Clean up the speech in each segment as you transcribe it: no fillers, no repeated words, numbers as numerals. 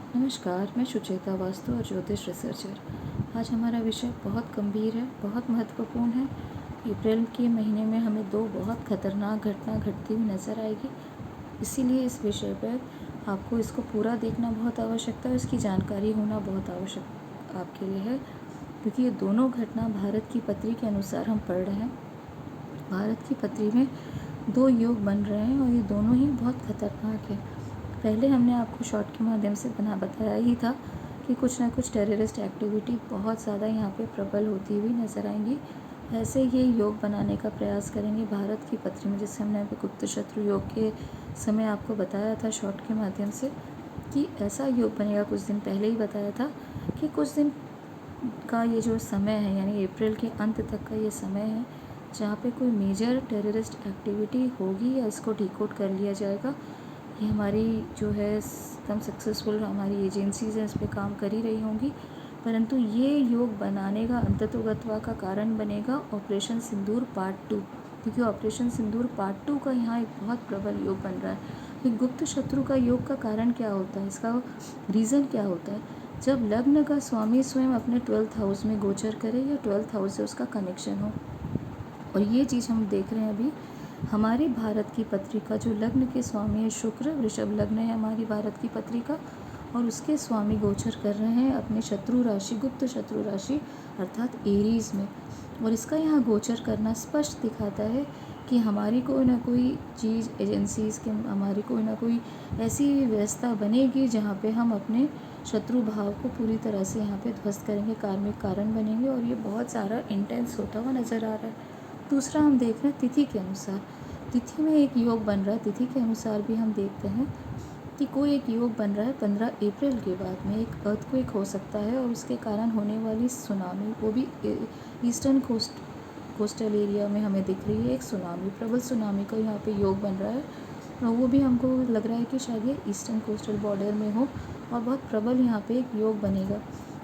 नमस्कार, मैं सुचेता वास्तु और ज्योतिष रिसर्चर। आज हमारा विषय बहुत गंभीर है, बहुत महत्वपूर्ण है। अप्रैल के महीने में हमें दो बहुत खतरनाक घटना घटती हुई नज़र आएगी। इसीलिए इस विषय पर आपको इसको पूरा देखना बहुत आवश्यकता है, इसकी जानकारी होना बहुत आवश्यक आपके लिए है, क्योंकि ये दोनों घटना भारत की पत्री के अनुसार हम पढ़ रहे हैं। भारत की पत्री में दो योग बन रहे हैं और ये दोनों ही बहुत खतरनाक है। पहले हमने आपको शॉर्ट के माध्यम से बताया ही था कि कुछ ना कुछ टेररिस्ट एक्टिविटी बहुत ज़्यादा यहाँ पे प्रबल होती हुई नज़र आएंगी। ऐसे ये योग बनाने का प्रयास करेंगे भारत की पत्री में, जैसे हमने गुप्त शत्रु योग के समय आपको बताया था शॉर्ट के माध्यम से कि ऐसा योग बनेगा। कुछ दिन पहले ही बताया था कि कुछ दिन का ये जो समय है, यानी अप्रैल के अंत तक का ये समय है, जहाँ पे कोई मेजर टेररिस्ट एक्टिविटी होगी या इसको डिकोड कर लिया जाएगा। ये हमारी जो है एकदम सक्सेसफुल हमारी एजेंसीज़ हैं, इस पर काम कर ही रही होंगी, परंतु ये योग बनाने का अंततोगत्वा का कारण बनेगा ऑपरेशन सिंदूर पार्ट 2, क्योंकि ऑपरेशन सिंदूर पार्ट 2 का यहाँ एक बहुत प्रबल योग बन रहा है। कि गुप्त शत्रु का योग का कारण क्या होता है, इसका रीज़न क्या होता है? जब लग्न का स्वामी स्वयं अपने 12th हाउस में गोचर करे या 12th हाउस से उसका कनेक्शन हो, और ये चीज़ हम देख रहे हैं अभी हमारी भारत की पत्रिका। जो लग्न के स्वामी है शुक्र, वृषभ लग्न है हमारी भारत की पत्रिका, और उसके स्वामी गोचर कर रहे हैं अपने शत्रु राशि, गुप्त शत्रु राशि अर्थात एरीज में। और इसका यहाँ गोचर करना स्पष्ट दिखाता है कि हमारी कोई ना कोई चीज़ एजेंसीज़ के हमारी कोई ना कोई ऐसी व्यवस्था बनेगी जहाँ पे हम अपने शत्रु भाव को पूरी तरह से यहाँ पे ध्वस्त करेंगे, कार्मिक कारण बनेंगे, और ये बहुत सारा इंटेंस होता हुआ नज़र आ रहा है। दूसरा हम देख रहे हैं तिथि के अनुसार, तिथि में एक योग बन रहा है। तिथि के अनुसार भी हम देखते हैं कि कोई एक योग बन रहा है 15 अप्रैल के बाद में। एक अर्थक्वेक हो सकता है और उसके कारण होने वाली सुनामी, वो भी ईस्टर्न कोस्टल एरिया में हमें दिख रही है। एक सुनामी, प्रबल सुनामी का यहाँ पे योग बन रहा है, और वो भी हमको लग रहा है कि शायद ये ईस्टर्न कोस्टल बॉर्डर में हो, और बहुत प्रबल यहाँ पे एक योग बनेगा।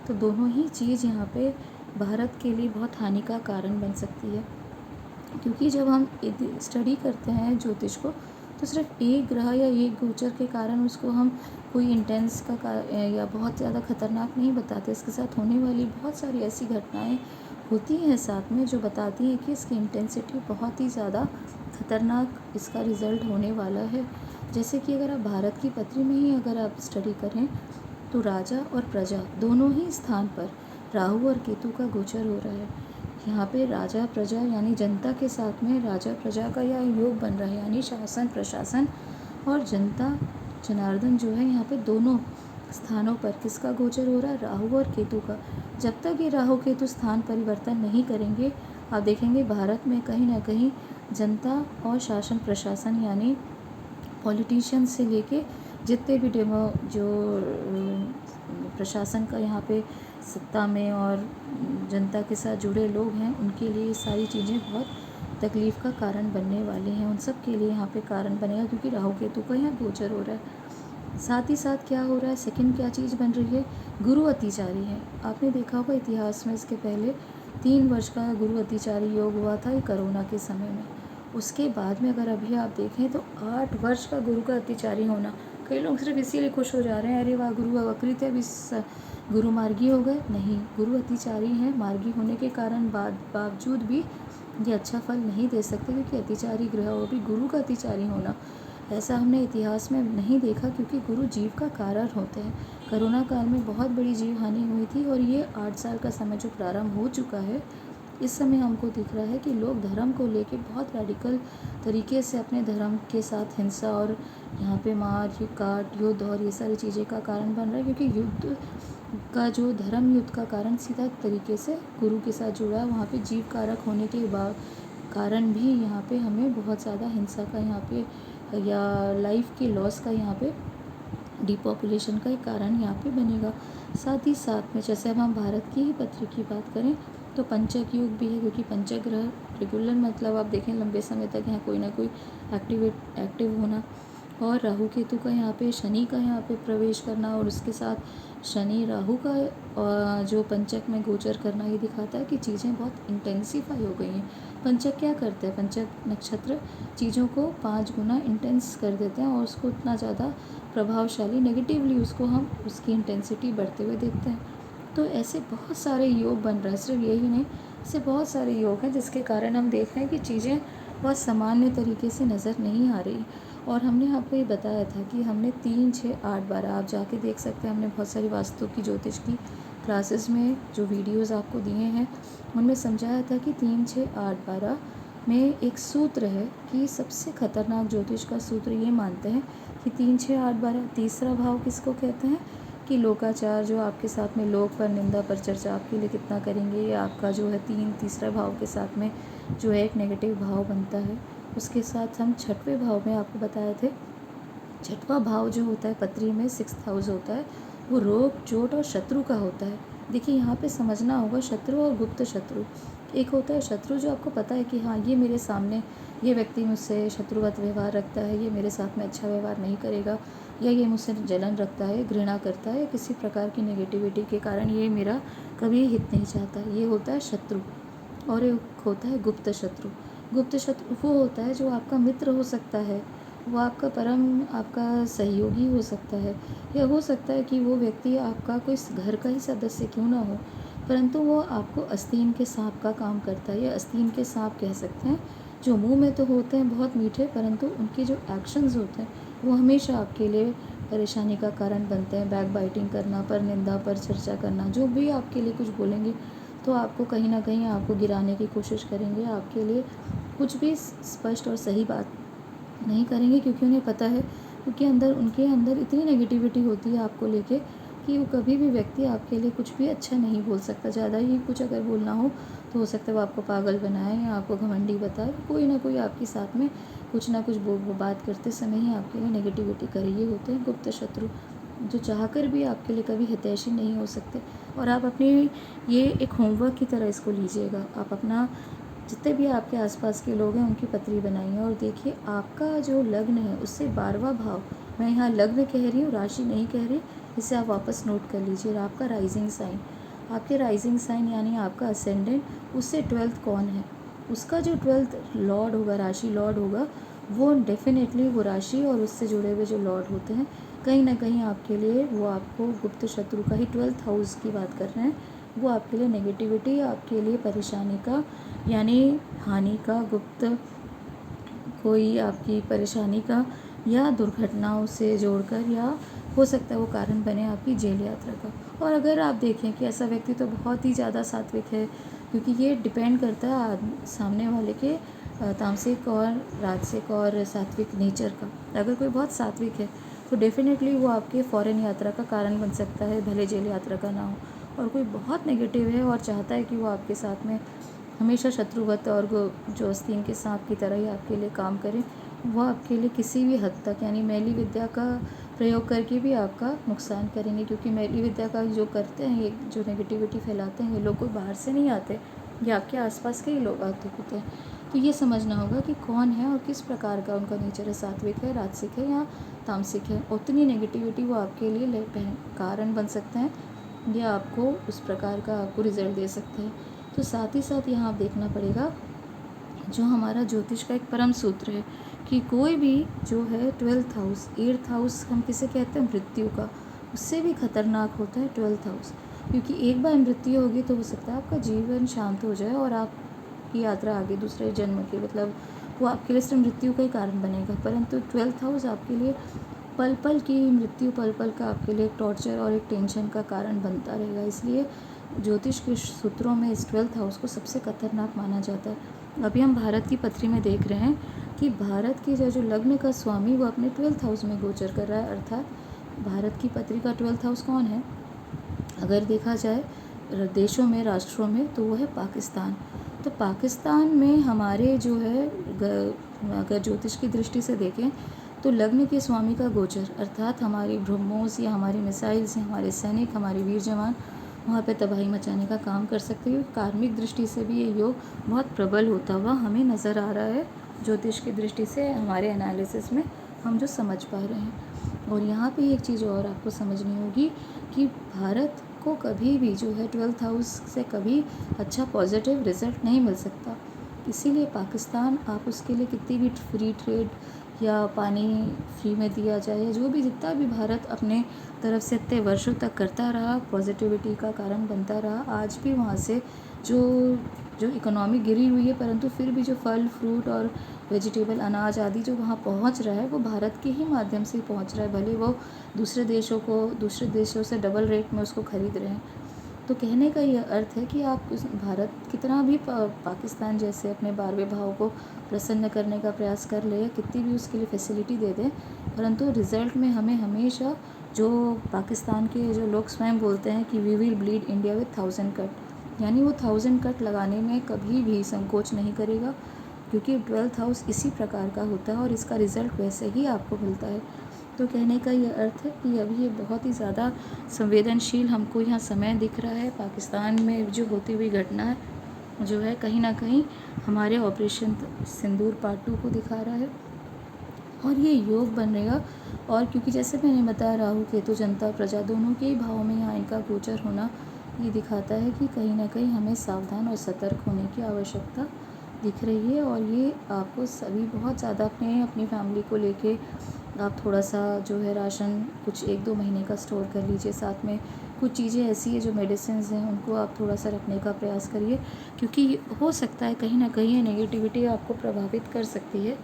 तो दोनों ही चीज़ यहाँ पे भारत के लिए बहुत हानि का कारण बन सकती है, क्योंकि जब हम स्टडी करते हैं ज्योतिष को तो सिर्फ एक ग्रह या एक गोचर के कारण उसको हम कोई इंटेंस का या बहुत ज़्यादा खतरनाक नहीं बताते। इसके साथ होने वाली बहुत सारी ऐसी घटनाएं होती हैं साथ में जो बताती हैं कि इसकी इंटेंसिटी बहुत ही ज़्यादा खतरनाक इसका रिज़ल्ट होने वाला है। जैसे कि अगर आप भारत की पत्री में ही अगर आप स्टडी करें तो राजा और प्रजा दोनों ही स्थान पर राहु और केतु का गोचर हो रहा है। यहाँ पे राजा प्रजा यानी जनता के साथ में राजा प्रजा का यह योग बन रहा है, यानी शासन प्रशासन और जनता जनार्दन जो है यहाँ पे दोनों स्थानों पर किसका गोचर हो रहा है, राहु और केतु का। जब तक ये राहु केतु स्थान परिवर्तन नहीं करेंगे, आप देखेंगे भारत में कहीं ना कहीं जनता और शासन प्रशासन यानी पॉलिटिशियन से लेके जितने भी जो प्रशासन का यहाँ पे सत्ता में और जनता के साथ जुड़े लोग हैं, उनके लिए ये सारी चीज़ें बहुत तकलीफ़ का कारण बनने वाली हैं। उन सब के लिए यहाँ पे कारण बनेगा, क्योंकि राहु केतु का यहाँ गोचर हो रहा है। साथ ही साथ क्या हो रहा है, सेकंड क्या चीज़ बन रही है, गुरु अतिचारी है। आपने देखा होगा इतिहास में इसके पहले 3 वर्ष का गुरु अतिचारी योग हुआ था, ये कोरोना के समय में। उसके बाद में अगर अभी आप देखें तो 8 वर्ष का गुरु का अतिचारी होना। कई लोग सिर्फ इसीलिए खुश हो जा रहे हैं, अरे वाह गुरु अवकृत है, अभी गुरु मार्गी हो गए। नहीं, गुरु अतिचारी हैं, मार्गी होने के कारण बावजूद भी ये अच्छा फल नहीं दे सकते, क्योंकि अतिचारी ग्रह और भी गुरु का अतिचारी होना ऐसा हमने इतिहास में नहीं देखा, क्योंकि गुरु जीव का कारण होते हैं। कोरोना काल में बहुत बड़ी जीव हानि हुई थी, और ये 8 साल का समय जो प्रारंभ हो चुका है, इस समय हमको दिख रहा है कि लोग धर्म को लेके बहुत रेडिकल तरीके से अपने धर्म के साथ हिंसा और यहाँ पे मार काट युद्ध और ये सारी चीज़ें का कारण बन रहा है, क्योंकि युद्ध का जो धर्म युद्ध का कारण सीधा तरीके से गुरु के साथ जुड़ा है। वहाँ पे जीव कारक होने के बाद कारण भी यहाँ पे हमें बहुत ज़्यादा हिंसा का यहाँ पे या लाइफ के लॉस का यहाँ पे डिपॉपुलेशन का एक कारण यहाँ पे बनेगा। साथ ही साथ में जैसे अब हम भारत की ही पत्र की बात करें तो पंचक युग भी है, क्योंकि पंचग्रह रेगुलर मतलब आप देखें लंबे समय तक यहाँ कोई ना कोई एक्टिव होना, और राहु केतु का यहाँ पे, शनि का यहाँ पे प्रवेश करना और उसके साथ शनि राहु का जो पंचक में गोचर करना, ये दिखाता है कि चीज़ें बहुत इंटेंसीफाई हो गई हैं। पंचक क्या करते हैं, पंचक नक्षत्र चीज़ों को 5 गुना इंटेंस कर देते हैं और उसको उतना ज़्यादा प्रभावशाली, नेगेटिवली उसको हम उसकी इंटेंसिटी बढ़ते हुए देखते हैं। तो ऐसे बहुत सारे योग बन रहे हैं, सिर्फ यही नहीं, ऐसे बहुत सारे योग हैं जिसके कारण हम देख रहे हैं कि चीज़ें बहुत सामान्य तरीके से नज़र नहीं आ रही। और हमने आपको ये बताया था कि हमने 3, 6, 8, 12 आप जाके देख सकते हैं, हमने बहुत सारी वास्तु की, ज्योतिष की क्लासेस में जो वीडियोस आपको दिए हैं उनमें समझाया था कि 3, 6, 8, 12 में एक सूत्र है कि सबसे खतरनाक ज्योतिष का सूत्र ये मानते हैं कि 3, 6, 8, 12 तीसरा भाव किसको कहते हैं कि लोकाचार, जो आपके साथ में लोक पर, निंदा पर चर्चा आपके लिए कितना करेंगे, ये आपका जो है तीसरा भाव के साथ में जो है एक नेगेटिव भाव बनता है। उसके साथ हम 6वें भाव में आपको बताए थे, 6वां भाव जो होता है पत्री में 6th हाउस होता है, वो रोग, चोट और शत्रु का होता है। देखिए यहाँ पे समझना होगा शत्रु और गुप्त शत्रु। एक होता है शत्रु जो आपको पता है कि हाँ ये मेरे सामने, ये व्यक्ति मुझसे शत्रुवत व्यवहार रखता है, ये मेरे साथ में अच्छा व्यवहार नहीं करेगा, या ये मुझसे जलन रखता है, घृणा करता है, किसी प्रकार की नेगेटिविटी के कारण ये मेरा कभी हित नहीं चाहता, ये होता है शत्रु। और एक होता है गुप्त शत्रु। गुप्त शत्रु वो होता है जो आपका मित्र हो सकता है, वो आपका परम, आपका सहयोगी हो सकता है, या हो सकता है कि वो व्यक्ति आपका कोई घर का ही सदस्य क्यों ना हो, परंतु वो आपको आस्तीन के सांप का काम करता है, या आस्तीन के सांप कह सकते हैं, जो मुंह में तो होते हैं बहुत मीठे, परंतु उनके जो एक्शंस होते हैं वो हमेशा आपके लिए परेशानी का कारण बनते हैं। बैक बाइटिंग करना, पर निंदा पर चर्चा करना, जो भी आपके लिए कुछ बोलेंगे तो आपको कहीं ना कहीं आपको गिराने की कोशिश करेंगे, आपके लिए कुछ भी स्पष्ट और सही बात नहीं करेंगे, क्योंकि उन्हें पता है, क्योंकि उनके अंदर इतनी नेगेटिविटी होती है आपको लेके कि वो कभी भी व्यक्ति आपके लिए कुछ भी अच्छा नहीं बोल सकता। ज़्यादा ही कुछ अगर बोलना हो तो हो सकता है वो आपको पागल बनाए या आपको घमंडी बताए, कोई ना कोई आपके साथ में कुछ ना कुछ बात करते समय ही आपके लिए नेगेटिविटी करे। ये होते हैं गुप्त शत्रु, जो चाहकर भी आपके लिए कभी हितैषी नहीं हो सकते। और आप अपने, ये एक होमवर्क की तरह इसको लीजिएगा, आप अपना जितने भी आपके आसपास के लोग हैं उनकी पत्री बनाइए और देखिए आपका जो लग्न है उससे 12वां भाव, मैं यहाँ लग्न कह रही हूँ, राशि नहीं कह रही, इसे आप वापस नोट कर लीजिए। और आपका राइजिंग साइन, आपके राइजिंग साइन यानी आपका असेंडेंट, उससे 12th कौन है, उसका जो 12th लॉर्ड होगा, राशि लॉर्ड होगा, वो डेफिनेटली वो राशि और उससे जुड़े हुए जो लॉर्ड होते हैं कहीं ना कहीं आपके लिए, वो आपको गुप्त शत्रु का ही 12th हाउस की बात कर रहे हैं, वो आपके लिए नेगेटिविटी, आपके लिए परेशानी का यानी हानि का, गुप्त कोई आपकी परेशानी का या दुर्घटनाओं से जोड़कर, या हो सकता है वो कारण बने आपकी जेल यात्रा का। और अगर आप देखें कि ऐसा व्यक्ति तो बहुत ही ज़्यादा सात्विक है, क्योंकि ये डिपेंड करता है सामने वाले के तामसिक और राजसिक और सात्विक नेचर का। अगर कोई बहुत सात्विक है तो डेफिनेटली वो आपके फॉरेन यात्रा का कारण बन सकता है, भले जेल यात्रा का ना हो। और कोई बहुत नेगेटिव है और चाहता है कि वो आपके साथ में हमेशा शत्रुवत और जो आस्तीन के सांप की तरह ही आपके लिए काम करें, वो आपके लिए किसी भी हद तक यानी मैली विद्या का प्रयोग करके भी आपका नुकसान करेंगे। क्योंकि मैली विद्या का जो करते हैं, ये जो नेगेटिविटी फैलाते हैं, ये लोग कोई बाहर से नहीं आते, ये आपके आसपास के ही लोग आते होते हैं। तो ये समझना होगा कि कौन है और किस प्रकार का उनका नेचर है, सात्विक है, राजसिक है या तामसिक है। उतनी नेगेटिविटी वो आपके लिए कारण बन सकते हैं, या आपको उस प्रकार का आपको रिजल्ट दे सकते हैं। तो साथ ही साथ यहाँ आप देखना पड़ेगा, जो हमारा ज्योतिष का एक परम सूत्र है कि कोई भी जो है 12th हाउस, 8th हाउस हम किसे कहते हैं, मृत्यु का, उससे भी खतरनाक होता है 12th हाउस। क्योंकि एक बार मृत्यु होगी तो हो सकता है आपका जीवन शांत हो जाए और आपकी यात्रा आगे दूसरे जन्म की, मतलब वो आपके लिए सिर्फ मृत्यु का ही कारण बनेगा, परंतु 12th हाउस आपके लिए पल पल की मृत्यु, पल पल का आपके लिए एक टॉर्चर और एक टेंशन का कारण बनता रहेगा। इसलिए ज्योतिष के सूत्रों में इस 12th हाउस को सबसे खतरनाक माना जाता है। अभी हम भारत की पत्री में देख रहे हैं कि भारत की जो लग्न का स्वामी वो अपने 12th हाउस में गोचर कर रहा है, अर्थात भारत की पत्री का 12th हाउस कौन है, अगर देखा जाए देशों में, राष्ट्रों में, तो वो है पाकिस्तान। तो पाकिस्तान में हमारे जो है, अगर ज्योतिष की दृष्टि से देखें तो लग्न के स्वामी का गोचर, अर्थात हमारी ब्रह्मोस या हमारी मिसाइल्स या हमारे सैनिक, हमारे वीर जवान वहाँ पे तबाही मचाने का काम कर सकते हैं। कार्मिक दृष्टि से भी ये योग बहुत प्रबल होता हुआ हमें नज़र आ रहा है ज्योतिष की दृष्टि से, हमारे एनालिसिस में हम जो समझ पा रहे हैं। और यहाँ पे एक चीज़ और आपको समझनी होगी कि भारत को कभी भी जो है 12th हाउस से कभी अच्छा पॉजिटिव रिज़ल्ट नहीं मिल सकता। इसीलिए पाकिस्तान, आप उसके लिए कितनी भी फ्री ट्रेड या पानी फ्री में दिया जाए, जो भी जितना भी भारत अपने तरफ से इतने वर्षों तक करता रहा, पॉजिटिविटी का कारण बनता रहा, आज भी वहाँ से जो इकोनॉमी गिरी हुई है, परंतु फिर भी जो फल फ्रूट और वेजिटेबल अनाज आदि जो वहाँ पहुँच रहा है वो भारत के ही माध्यम से पहुँच रहा है, भले वो दूसरे देशों से डबल रेट में उसको खरीद रहे हैं। तो कहने का यह अर्थ है कि आप भारत कितना भी पाकिस्तान जैसे अपने 12वें भाव को प्रसन्न करने का प्रयास कर ले, कितनी भी उसके लिए फैसिलिटी दे दें, परंतु रिज़ल्ट में हमें हमेशा जो पाकिस्तान के जो लोग स्वयं बोलते हैं कि we will bleed India with 1000 cut, यानी वो 1000 कट लगाने में कभी भी संकोच नहीं करेगा, क्योंकि 12th हाउस इसी प्रकार का होता है और इसका रिज़ल्ट वैसे ही आपको मिलता है। तो कहने का ये अर्थ है कि अभी ये बहुत ही ज़्यादा संवेदनशील हमको यहाँ समय दिख रहा है। पाकिस्तान में जो होती हुई घटना है जो है कहीं ना कहीं हमारे ऑपरेशन सिंदूर पार्ट 2 को दिखा रहा है और ये योग बनेगा। और क्योंकि जैसे मैंने बताया, राहु केतु जनता प्रजा दोनों के ही भाव में यहाँ इनका गोचर होना ये दिखाता है कि कहीं ना कहीं हमें सावधान और सतर्क होने की आवश्यकता दिख रही है। और ये आपको सभी बहुत ज़्यादा अपनी फैमिली को लेके आप थोड़ा सा जो है राशन कुछ 1-2 महीने का स्टोर कर लीजिए। साथ में कुछ चीज़ें ऐसी है जो मेडिसिन्स हैं उनको आप थोड़ा सा रखने का प्रयास करिए, क्योंकि हो सकता है कहीं ना कहीं नेगेटिविटी आपको प्रभावित कर सकती है।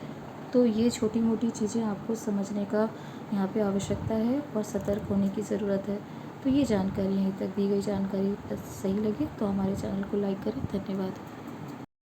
तो ये छोटी मोटी चीज़ें आपको समझने का यहाँ पे आवश्यकता है और सतर्क होने की ज़रूरत है। तो ये जानकारी, यहीं तक दी गई जानकारी सही लगे तो हमारे चैनल को लाइक करें। धन्यवाद।